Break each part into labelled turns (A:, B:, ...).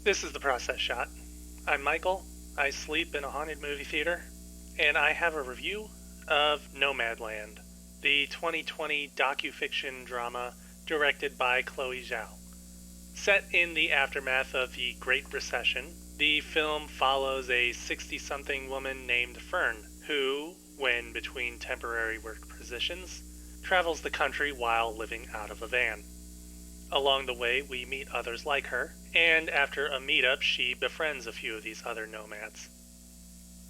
A: This is the Process Shot. I'm Michael. I sleep in a haunted movie theater, and I have a review of Nomadland, the 2020 docufiction drama directed by Chloé Zhao. Set in the aftermath of the Great Recession, the film follows a 60-something woman named Fern, who, when between temporary work positions, travels the country while living out of a van. Along the way, we meet others like her, and after a meetup, she befriends a few of these other nomads.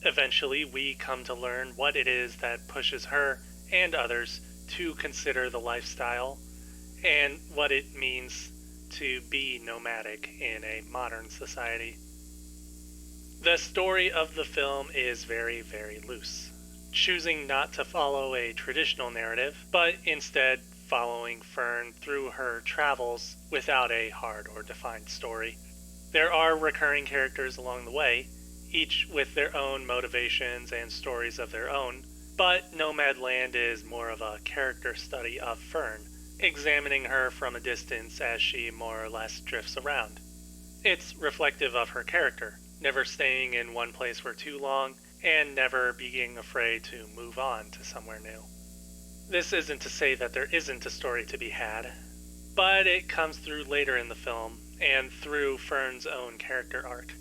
A: Eventually, we come to learn what it is that pushes her and others to consider the lifestyle and what it means to be nomadic in a modern society. The story of the film is very, very loose, choosing not to follow a traditional narrative, but instead following Fern through her travels without a hard or defined story. There are recurring characters along the way, each with their own motivations and stories of their own, but Nomadland is more of a character study of Fern, examining her from a distance as she more or less drifts around. It's reflective of her character, never staying in one place for too long, and never being afraid to move on to somewhere new. This isn't to say that there isn't a story to be had, but it comes through later in the film and through Fern's own character arc.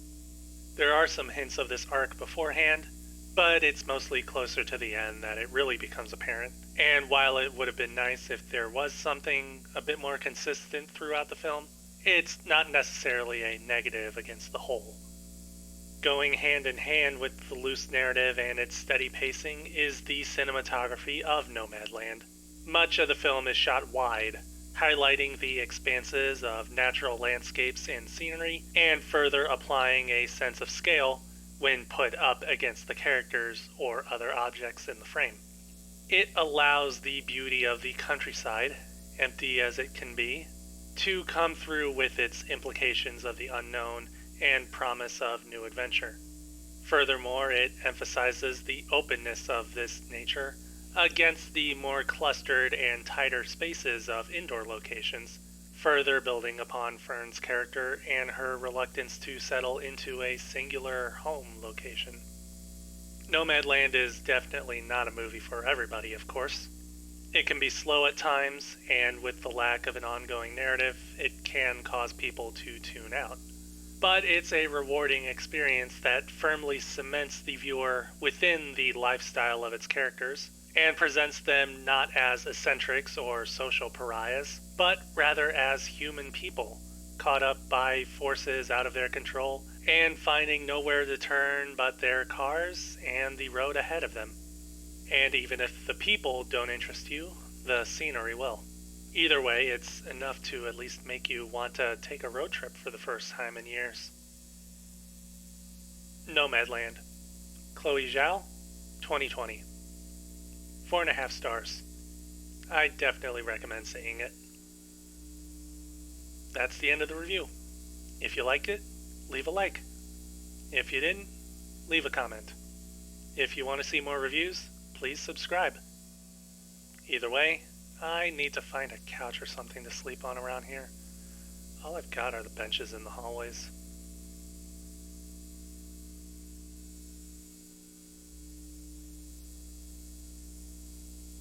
A: There are some hints of this arc beforehand, but it's mostly closer to the end that it really becomes apparent. And while it would have been nice if there was something a bit more consistent throughout the film, it's not necessarily a negative against the whole. Going hand in hand with the loose narrative and its steady pacing is the cinematography of Nomadland. Much of the film is shot wide, highlighting the expanses of natural landscapes and scenery, and further applying a sense of scale when put up against the characters or other objects in the frame. It allows the beauty of the countryside, empty as it can be, to come through with its implications of the unknown and promise of new adventure. Furthermore, it emphasizes the openness of this nature against the more clustered and tighter spaces of indoor locations, further building upon Fern's character and her reluctance to settle into a singular home location. Nomadland is definitely not a movie for everybody, of course. It can be slow at times, and with the lack of an ongoing narrative, it can cause people to tune out. But it's a rewarding experience that firmly cements the viewer within the lifestyle of its characters and presents them not as eccentrics or social pariahs, but rather as human people, caught up by forces out of their control and finding nowhere to turn but their cars and the road ahead of them. And even if the people don't interest you, the scenery will. Either way, it's enough to at least make you want to take a road trip for the first time in years. Nomadland. Chloé Zhao, 2020. 4.5 stars. I definitely recommend seeing it. That's the end of the review. If you liked it, leave a like. If you didn't, leave a comment. If you want to see more reviews, please subscribe. Either way, I need to find a couch or something to sleep on around here. All I've got are the benches in the hallways.